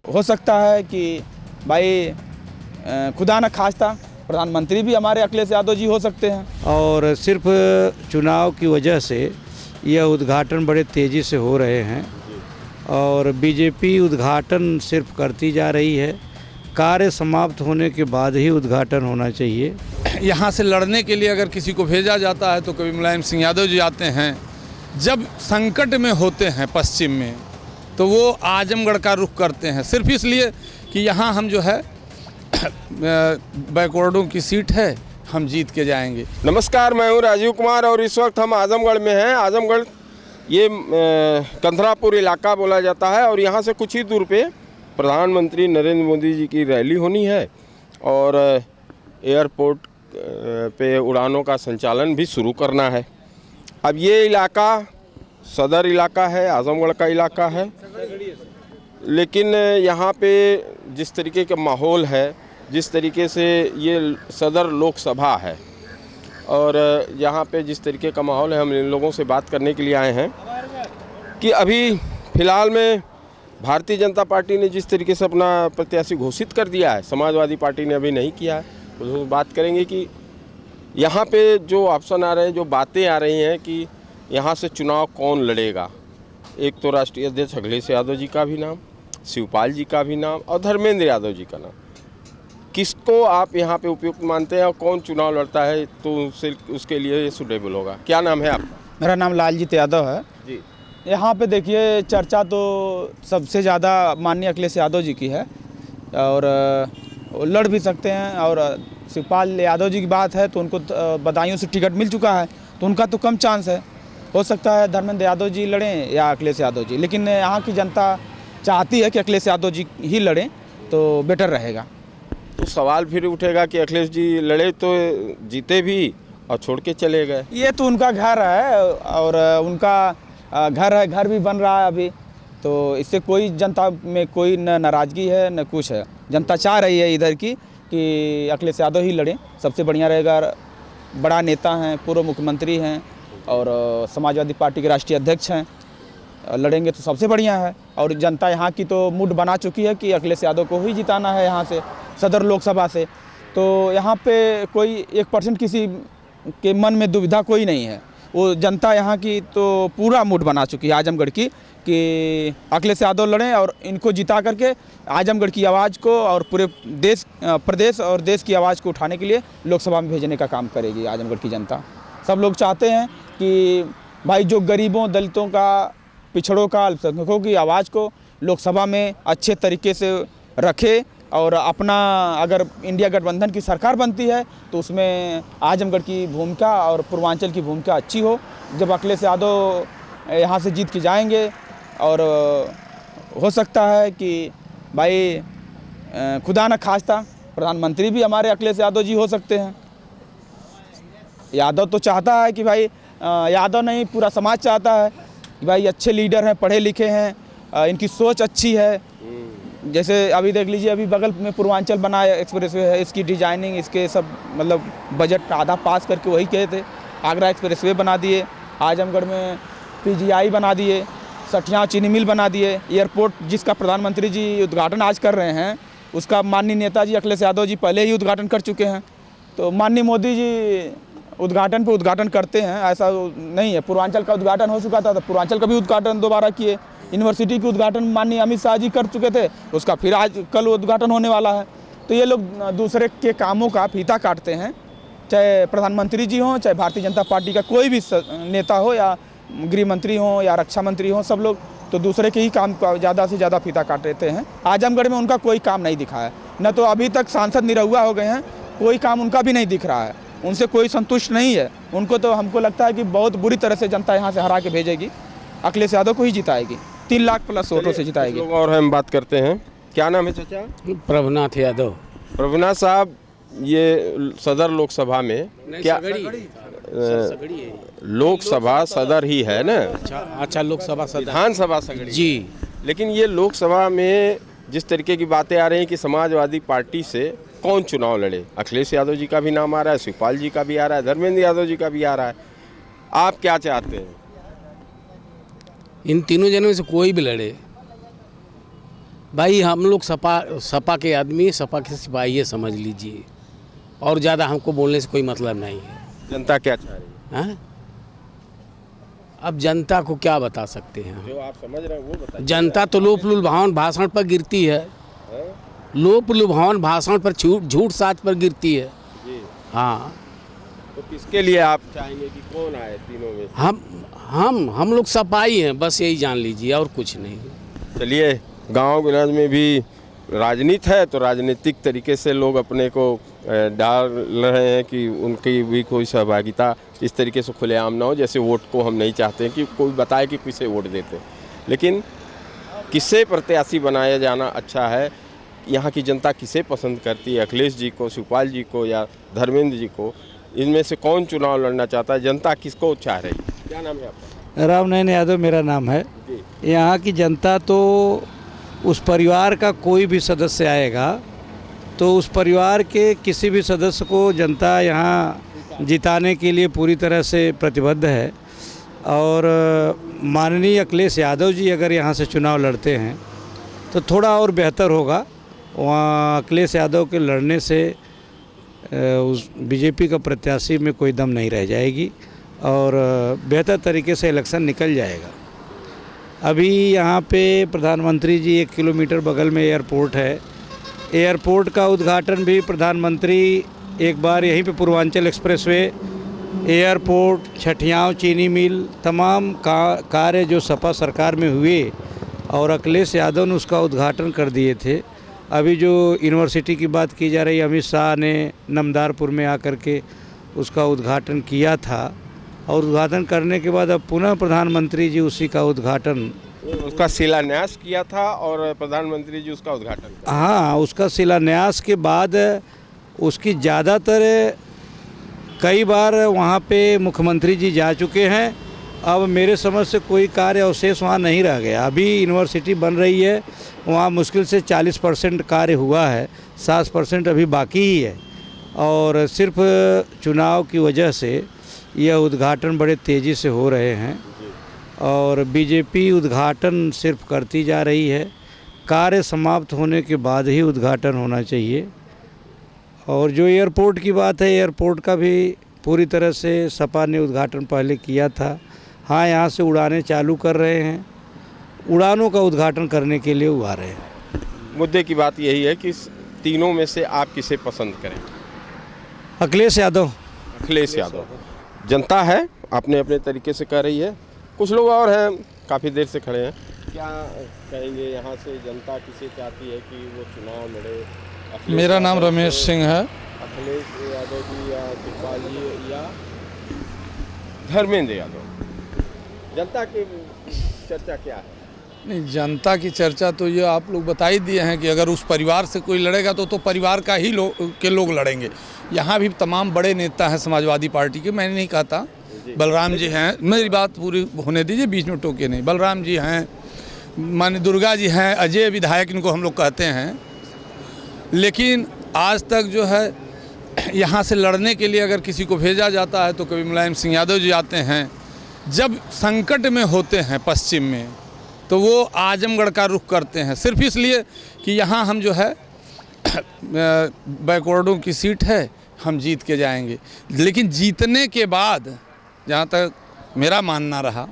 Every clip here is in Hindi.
हो सकता है कि भाई खुदा न खास्ता प्रधानमंत्री भी हमारे अखिलेश यादव जी हो सकते हैं। और सिर्फ चुनाव की वजह से यह उद्घाटन बड़े तेज़ी से हो रहे हैं और बीजेपी उद्घाटन सिर्फ करती जा रही है। कार्य समाप्त होने के बाद ही उद्घाटन होना चाहिए। यहाँ से लड़ने के लिए अगर किसी को भेजा जाता है तो कभी मुलायम सिंह यादव जी आते हैं। जब संकट में होते हैं पश्चिम में तो वो आजमगढ़ का रुख करते हैं, सिर्फ इसलिए कि यहाँ हम जो है बैकवर्डों की सीट है, हम जीत के जाएंगे। नमस्कार, मैं हूँ राजीव कुमार और इस वक्त हम आजमगढ़ में हैं। आजमगढ़ ये कंथरापुर इलाका बोला जाता है और यहाँ से कुछ ही दूर पे प्रधानमंत्री नरेंद्र मोदी जी की रैली होनी है और एयरपोर्ट पे उड़ानों का संचालन भी शुरू करना है। अब ये इलाका सदर इलाका है, आजमगढ़ का इलाका है, लेकिन यहाँ पे जिस तरीके का माहौल है, जिस तरीके से ये सदर लोकसभा है और यहाँ पे जिस तरीके का माहौल है, हम इन लोगों से बात करने के लिए आए हैं कि अभी फ़िलहाल में भारतीय जनता पार्टी ने जिस तरीके से अपना प्रत्याशी घोषित कर दिया है, समाजवादी पार्टी ने अभी नहीं किया है। तो बात करेंगे कि यहाँ पे जो ऑप्शन आ रहे हैं, जो बातें आ रही हैं कि यहाँ से चुनाव कौन लड़ेगा। एक तो राष्ट्रीय अध्यक्ष अखिलेश यादव जी का भी नाम, शिवपाल जी का भी नाम और धर्मेंद्र यादव जी का नाम। किसको आप यहाँ पे उपयुक्त मानते हैं और कौन चुनाव लड़ता है तो उसके लिए ये सूटेबल होगा? क्या नाम है आपका? मेरा नाम लालजीत यादव है जी। यहाँ पे देखिए चर्चा तो सबसे ज़्यादा माननीय अखिलेश यादव जी की है और वो लड़ भी सकते हैं। और शिवपाल यादव जी की बात है तो उनको बदायूं से टिकट मिल चुका है तो उनका तो कम चांस है। हो सकता है धर्मेंद्र यादव जी लड़ें या अखिलेश यादव जी, लेकिन यहाँ की जनता चाहती है कि अखिलेश यादव जी ही लड़ें तो बेटर रहेगा। तो सवाल फिर उठेगा कि अखिलेश जी लड़े तो जीते भी और छोड़ के चले गए। ये तो उनका घर है और उनका घर है, घर भी बन रहा है अभी, तो इससे कोई जनता में कोई न नाराज़गी है न कुछ है। जनता चाह रही है इधर की कि अखिलेश यादव ही लड़ें, सबसे बढ़िया रहेगा। बड़ा नेता हैं, पूर्व मुख्यमंत्री हैं और समाजवादी पार्टी के राष्ट्रीय अध्यक्ष हैं, लड़ेंगे तो सबसे बढ़िया है। और जनता यहाँ की तो मूड बना चुकी है कि अखिलेश यादव को ही जिताना है यहाँ से, सदर लोकसभा से। तो यहाँ पे कोई 1% किसी के मन में दुविधा कोई नहीं है। वो जनता यहाँ की तो पूरा मूड बना चुकी है आजमगढ़ की कि अखिलेश यादव लड़ें और इनको जिता करके आजमगढ़ की आवाज़ को और पूरे प्रदेश और देश की आवाज़ को उठाने के लिए लोकसभा में भेजने का काम करेगी आजमगढ़ की जनता। सब लोग चाहते हैं कि भाई जो गरीबों, दलितों का, पिछड़ों का, अल्पसंख्यकों की आवाज़ को लोकसभा में अच्छे तरीके से रखे और अपना अगर इंडिया गठबंधन की सरकार बनती है तो उसमें आजमगढ़ की भूमिका और पूर्वांचल की भूमिका अच्छी हो। जब अखिलेश यादव यहाँ से जीत के जाएंगे और हो सकता है कि भाई खुदा न खास्ता प्रधानमंत्री भी हमारे अखिलेश यादव जी हो सकते हैं। यादव तो चाहता है कि भाई यादव नहीं, पूरा समाज चाहता है कि भाई अच्छे लीडर हैं, पढ़े लिखे हैं, इनकी सोच अच्छी है। जैसे अभी देख लीजिए, अभी बगल में पूर्वांचल बना एक्सप्रेसवे है, इसकी डिजाइनिंग, इसके सब मतलब बजट आधा पास करके वही कहे थे। आगरा एक्सप्रेसवे बना दिए, आजमगढ़ में पीजीआई बना दिए, सठिया चीनी मिल बना दिए, एयरपोर्ट जिसका प्रधानमंत्री जी उद्घाटन आज कर रहे हैं उसका माननीय नेताजी अखिलेश यादव जी पहले ही उद्घाटन कर चुके हैं। तो माननीय मोदी जी उद्घाटन पे उद्घाटन करते हैं, ऐसा नहीं है। पूर्वांचल का उद्घाटन हो चुका था तो पूर्वांचल का भी उद्घाटन दोबारा किए। यूनिवर्सिटी की उद्घाटन माननीय अमित शाह जी कर चुके थे, उसका फिर आज कल उद्घाटन होने वाला है। तो ये लोग दूसरे के कामों का फीता काटते हैं, चाहे प्रधानमंत्री जी हों, चाहे भारतीय जनता पार्टी का कोई भी नेता हो या गृह मंत्री हों या रक्षा मंत्री हों, सब लोग तो दूसरे के ही काम का ज़्यादा से ज़्यादा फीता काट देते हैं। आजमगढ़ में उनका कोई काम नहीं दिखा है, न तो अभी तक सांसद निरहुआ हो गए हैं, कोई काम उनका भी नहीं दिख रहा है, उनसे कोई संतुष्ट नहीं है। उनको तो हमको लगता है कि बहुत बुरी तरह से जनता यहाँ से हरा के भेजेगी, अखिलेश यादव को ही जिताएगी, 3 लाख प्लस वोटों से जिताएगी। और हम बात करते हैं, क्या नाम है चाचा? प्रभुनाथ यादव। प्रभुनाथ साहब, ये सदर लोकसभा में क्या लोकसभा सदर ही है ना? अच्छा लोकसभा सदर, विधानसभा सगड़ी जी। लेकिन ये लोकसभा में जिस तरीके की बातें आ रही हैं कि समाजवादी पार्टी से कौन चुनाव लड़े, अखिलेश यादव जी का भी नाम आ रहा है, शिवपाल जी का भी आ रहा है, धर्मेंद्र यादव जी का भी आ रहा है। आप क्या चाहते हैं? इन तीनों जनों में से कोई भी लड़े, भाई हम लोग सपा के आदमी, सपा के सिपाही है, समझ लीजिए। और ज़्यादा हमको बोलने से कोई मतलब नहीं है। जनता क्या चाह रही है? हाँ? अब जनता को क्या बता सकते हैं? जो आप समझ रहे हैं वो बताइए। जनता तो लोप लुभावन भाषण पर गिरती है, लोप लुभावन भाषण पर झूठ साच पर गिरती है। जी। हाँ, तो किसके लिए आप चाहेंगे कि कौन आए तीनों में से? हम लोग सपाई हैं, बस यही जान लीजिए, और कुछ नहीं। चलिए, गांव गिनाज में भी राजनीति है, तो राजनीतिक तरीके से लोग अपने को डाल रहे हैं कि उनकी भी कोई सहभागिता इस तरीके से खुलेआम ना हो। जैसे वोट को हम नहीं चाहते कि कोई बताए कि किसे वोट देते, लेकिन किसे प्रत्याशी बनाया जाना अच्छा है, यहाँ की जनता किसे पसंद करती है, अखिलेश जी को, शिवपाल जी को या धर्मेंद्र जी को, इनमें से कौन चुनाव लड़ना चाहता है, जनता किसको चाह रही है? क्या नाम है आपका? रामनयन यादव मेरा नाम है। जी। यहाँ की जनता तो उस परिवार का कोई भी सदस्य आएगा तो उस परिवार के किसी भी सदस्य को जनता यहाँ जिताने के लिए पूरी तरह से प्रतिबद्ध है। और माननीय अखिलेश यादव जी अगर यहाँ से चुनाव लड़ते हैं तो थोड़ा और बेहतर होगा। वहाँ अखिलेश यादव के लड़ने से उस बीजेपी का प्रत्याशी में कोई दम नहीं रह जाएगी और बेहतर तरीके से इलेक्शन निकल जाएगा। अभी यहाँ पे प्रधानमंत्री जी 1 किलोमीटर बगल में एयरपोर्ट है, एयरपोर्ट का उद्घाटन भी प्रधानमंत्री एक बार यहीं पे पूर्वांचल एक्सप्रेसवे, एयरपोर्ट, छठियाँव चीनी मिल, तमाम कार्य जो सपा सरकार में हुए और अखिलेश यादव ने उसका उद्घाटन कर दिए थे। अभी जो यूनिवर्सिटी की बात की जा रही है, अमित शाह ने नमदारपुर में आकर के उसका उद्घाटन किया था और उद्घाटन करने के बाद अब पुनः प्रधानमंत्री जी उसी का उद्घाटन, उसका शिलान्यास किया था और प्रधानमंत्री जी उसका उद्घाटन। हाँ, उसका शिलान्यास के बाद उसकी ज़्यादातर कई बार वहाँ पे मुख्यमंत्री जी जा चुके हैं। अब मेरे समझ से कोई कार्य अवशेष वहाँ नहीं रह गया। अभी यूनिवर्सिटी बन रही है, वहाँ मुश्किल से 40% कार्य हुआ है, 60% अभी बाकी ही है। और सिर्फ चुनाव की वजह से यह उद्घाटन बड़े तेज़ी से हो रहे हैं और बीजेपी उद्घाटन सिर्फ करती जा रही है। कार्य समाप्त होने के बाद ही उद्घाटन होना चाहिए। और जो एयरपोर्ट की बात है, एयरपोर्ट का भी पूरी तरह से सपा ने उद्घाटन पहले किया था। हाँ, यहाँ से उड़ानें चालू कर रहे हैं, उड़ानों का उद्घाटन करने के लिए वो आ रहे हैं। मुद्दे की बात यही है कि तीनों में से आप किसे पसंद करें? अखिलेश यादव। अखिलेश यादव। जनता है अपने अपने तरीके से कर रही है, कुछ लोग और हैं काफ़ी देर से खड़े हैं। क्या कहेंगे, यहाँ से जनता किसे चाहती है कि वो चुनाव लड़े? मेरा नाम रमेश सिंह है। अखिलेश यादव जी या शिवपाल जी या धर्मेंद्र यादव? जनता की चर्चा क्या है? नहीं, जनता की चर्चा तो ये आप लोग बता ही दिए हैं कि अगर उस परिवार से कोई लड़ेगा तो परिवार का ही लोग लड़ेंगे। यहाँ भी तमाम बड़े नेता हैं समाजवादी पार्टी के, मैंने नहीं कहा था। बलराम जी हैं, मेरी बात पूरी होने दीजिए, बीच में टोके नहीं। बलराम जी हैं, माननीय दुर्गा जी हैं, अजय विधायक इनको हम लोग कहते हैं। लेकिन आज तक जो है यहाँ से लड़ने के लिए अगर किसी को भेजा जाता है तो कभी मुलायम सिंह यादव जी आते हैं। जब संकट में होते हैं पश्चिम में तो वो आजमगढ़ का रुख करते हैं, सिर्फ इसलिए कि यहाँ हम जो है बैकवर्डों की सीट है, हम जीत के जाएंगे। लेकिन जीतने के बाद जहाँ तक मेरा मानना रहा,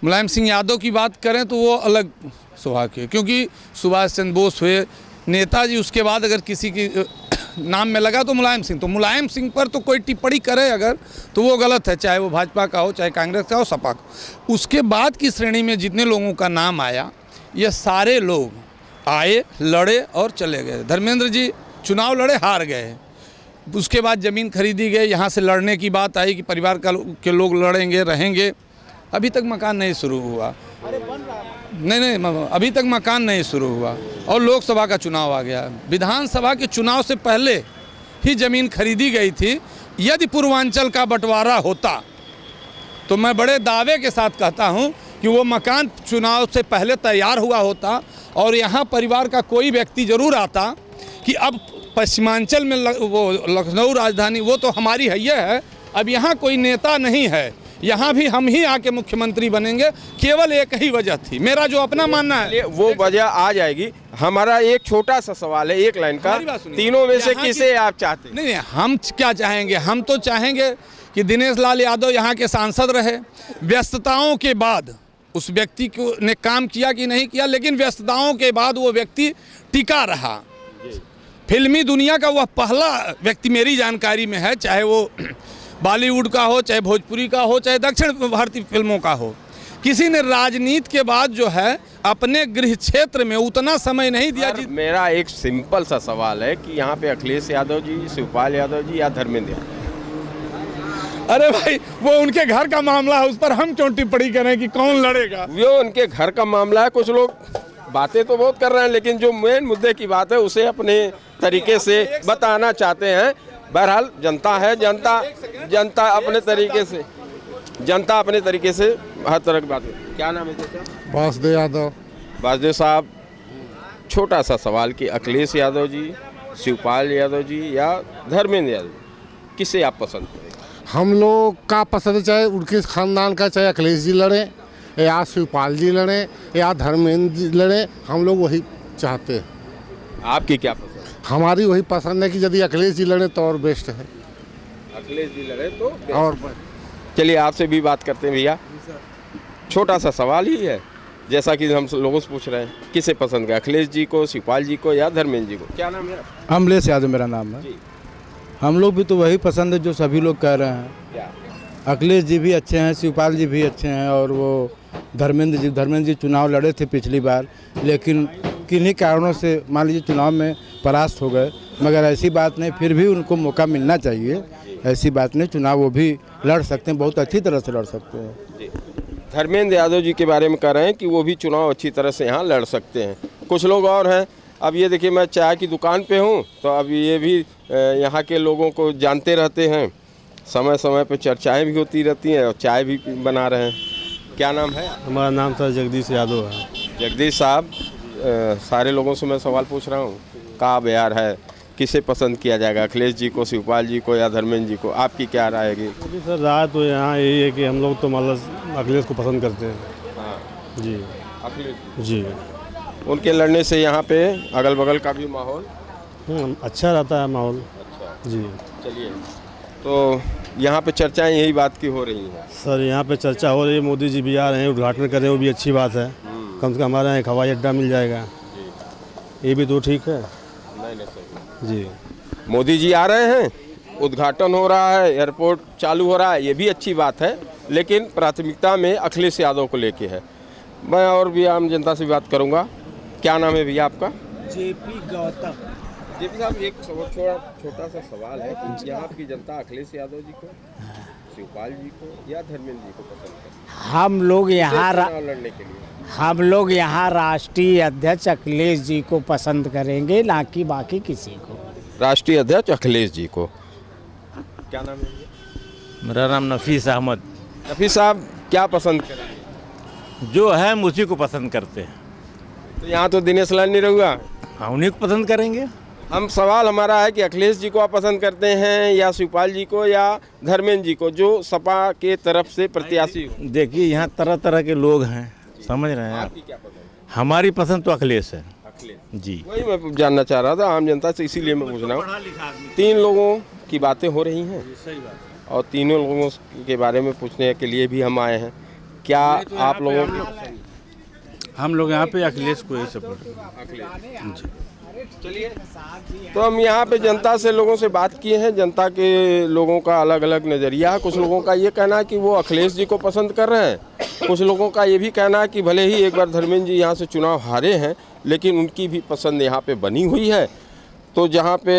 मुलायम सिंह यादव की बात करें तो वो अलग स्वभाव के, क्योंकि सुभाष चंद्र बोस हुए नेताजी, उसके बाद अगर किसी की नाम में लगा तो मुलायम सिंह, तो मुलायम सिंह पर तो कोई टिप्पणी करे अगर तो वो गलत है, चाहे वो भाजपा का हो, चाहे कांग्रेस का हो, सपा का। उसके बाद की श्रेणी में जितने लोगों का नाम आया, ये सारे लोग आए, लड़े और चले गए। धर्मेंद्र जी चुनाव लड़े, हार गए। उसके बाद ज़मीन खरीदी गई, यहाँ से लड़ने की बात आई कि परिवार के लोग लड़ेंगे, रहेंगे। अभी तक मकान नहीं शुरू हुआ। नहीं, अभी तक मकान नहीं शुरू हुआ और लोकसभा का चुनाव आ गया। विधानसभा के चुनाव से पहले ही ज़मीन खरीदी गई थी। यदि पूर्वांचल का बंटवारा होता तो मैं बड़े दावे के साथ कहता हूं कि वो मकान चुनाव से पहले तैयार हुआ होता और यहाँ परिवार का कोई व्यक्ति ज़रूर आता कि अब पश्चिमांचल में वो लखनऊ राजधानी वो तो हमारी है, अब यहाँ कोई नेता नहीं है, यहाँ भी हम ही आके मुख्यमंत्री बनेंगे। केवल एक ही वजह थी, मेरा जो अपना मानना है। वो वजह आ जाएगी। हमारा एक छोटा सा सवाल है, एक लाइन का, हमारी बात सुनिए। तीनों में से यहाँ किसे आप चाहते हैं? नहीं, हम क्या चाहेंगे, हम तो चाहेंगे कि दिनेश लाल यादव यहाँ के सांसद रहे। व्यस्तताओं के बाद उस व्यक्ति को ने काम किया कि नहीं किया, लेकिन व्यस्तताओं के बाद वो व्यक्ति टिका रहा। फिल्मी दुनिया का वह पहला व्यक्ति मेरी जानकारी में है, चाहे वो बॉलीवुड का हो, चाहे भोजपुरी का हो, चाहे दक्षिण भारतीय फिल्मों का हो, किसी ने राजनीति के बाद जो है अपने गृह क्षेत्र में उतना समय नहीं दिया। मेरा एक सिंपल सा सवाल है कि यहाँ पे अखिलेश यादव जी, शिवपाल यादव जी या धर्मेंद्र यादव? अरे भाई, वो उनके घर का मामला है, उस पर हम क्यों टिप्पणी करें कि कौन लड़ेगा। वो उनके घर का मामला है। कुछ लोग बातें तो बहुत कर रहे हैं, लेकिन जो मेन मुद्दे की बात है उसे अपने तरीके से बताना चाहते हैं। बहरहाल जनता है, जनता अपने तरीके से हर तरह की बातें। क्या नाम है चाचा? वासुदेव यादव। वासुदेव साहब, छोटा सा सवाल कि अखिलेश यादव जी, शिवपाल यादव जी या धर्मेंद्र यादव, किसे आप पसंद करें? हम लोग का पसंद, चाहे उनके खानदान का, चाहे अखिलेश जी लड़े या शिवपाल जी लड़े या धर्मेंद्र जी लड़े, हम लोग वही चाहते हैं। आपकी क्या पसंद? हमारी वही पसंद है कि यदि अखिलेश जी लड़े तो और बेस्ट है। अखिलेश जी लड़े तो और चलिए आपसे भी बात करते हैं भैया। छोटा सा सवाल ही है, जैसा कि हम लोगों से पूछ रहे हैं, किसे पसंद करें, अखिलेश जी को, शिवपाल जी को या धर्मेंद्र जी को? क्या नाम है? अमलेश यादव मेरा नाम है। हम लोग भी तो वही पसंद है जो सभी लोग कह रहे हैं। क्या? अखिलेश जी भी अच्छे हैं, शिवपाल जी भी अच्छे हैं, और वो धर्मेंद्र जी चुनाव लड़े थे पिछली बार, लेकिन किन्हीं कारणों से मान लीजिए चुनाव में परास्त हो गए। मगर ऐसी बात नहीं, फिर भी उनको मौका मिलना चाहिए। ऐसी बात नहीं, चुनाव वो भी लड़ सकते हैं, बहुत अच्छी तरह से लड़ सकते हैं। धर्मेंद्र यादव जी के बारे में कह रहे हैं कि वो भी चुनाव अच्छी तरह से यहाँ लड़ सकते हैं। कुछ लोग और हैं। अब ये देखिए, मैं चाय की दुकान पे हूँ, तो अब ये भी यहाँ के लोगों को जानते रहते हैं, समय समय पे चर्चाएं भी होती रहती हैं और चाय भी बना रहे हैं। क्या नाम है? हमारा नाम सर जगदीश यादव है। जगदीश साहब, सारे लोगों से मैं सवाल पूछ रहा हूँ, का बयार है, किसे पसंद किया जाएगा, अखिलेश जी को, शिवपाल जी को या धर्मेंद्र जी को? आपकी क्या राय है? अभी सर राय तो यहाँ यही है कि हम लोग तो मतलब अखिलेश को पसंद करते हैं। हाँ, जी अखिलेश जी। उनके लड़ने से यहाँ पे अगल बगल का भी माहौल अच्छा रहता है माहौल। अच्छा जी। चलिए, तो यहाँ पे चर्चाएं यही बात की हो रही हैं। सर यहाँ पे चर्चा हो रही है, मोदी जी भी आ रहे हैं, उद्घाटन कर रहे हैं, वो भी अच्छी बात है। कम से कम हमारे यहाँ एक हवाई अड्डा मिल जाएगा, ये भी तो ठीक है। नहीं सही जी। मोदी जी आ रहे हैं, उद्घाटन हो रहा है, एयरपोर्ट चालू हो रहा है, ये भी अच्छी बात है, लेकिन प्राथमिकता में अखिलेश यादव को लेके है। मैं और भी आम जनता से बात करूंगा। क्या नाम है भैया आपका? जेपी गौतम। जेपी साहब, एक छोटा सा सवाल है कि यहाँ की जनता अखिलेश यादव जी को, शिवपाल जी को या धर्मेंद्र जी को पसंद करती है हम लोग यहाँ चुनाव लड़ने के लिए? हम लोग यहाँ राष्ट्रीय अध्यक्ष अखिलेश जी को पसंद करेंगे, ना कि बाकी किसी को। राष्ट्रीय अध्यक्ष अखिलेश जी को। क्या नाम है? मेरा नाम नफीस अहमद। नफीस साहब, क्या पसंद करेंगे? जो है हम उसी को पसंद करते हैं। तो यहाँ तो दिनेश लाल नहीं रहूँगा, हाँ उन्हीं को पसंद करेंगे। सवाल हमारा है कि अखिलेश जी को आप पसंद करते हैं या शिवपाल जी को या धर्मेंद्र जी को, जो सपा के तरफ से प्रत्याशी हो? देखिए यहाँ तरह तरह के लोग हैं, समझ रहे हैं आप। आपकी क्या पसंद? हमारी पसंद तो अखिलेश है। अखिलेश जी। वही मैं जानना चाह रहा था आम जनता से, इसीलिए मैं पूछ रहा हूँ। 3 लोगों की बातें हो रही हैं और तीनों लोगों के बारे में पूछने के लिए भी हम आए हैं। क्या आप लोगों की? हम लोग यहाँ पे अखिलेश को ही सपोर्ट। चलिए, तो हम यहाँ पे जनता से, लोगों से बात किए हैं। जनता के लोगों का अलग अलग नज़रिया है। कुछ लोगों का ये कहना है कि वो अखिलेश जी को पसंद कर रहे हैं, कुछ लोगों का ये भी कहना है कि भले ही एक बार धर्मेंद्र जी यहाँ से चुनाव हारे हैं, लेकिन उनकी भी पसंद यहाँ पे बनी हुई है। तो जहाँ पे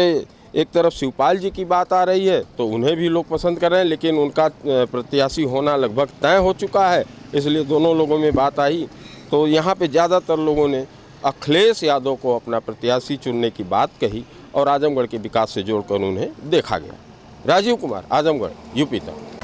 एक तरफ शिवपाल जी की बात आ रही है तो उन्हें भी लोग पसंद कर रहे हैं, लेकिन उनका प्रत्याशी होना लगभग तय हो चुका है, इसलिए दोनों लोगों में बात आई। तो यहाँ पे ज़्यादातर लोगों ने अखिलेश यादव को अपना प्रत्याशी चुनने की बात कही और आजमगढ़ के विकास से जोड़कर उन्हें देखा गया। राजीव कुमार, आजमगढ़, यूपी तक।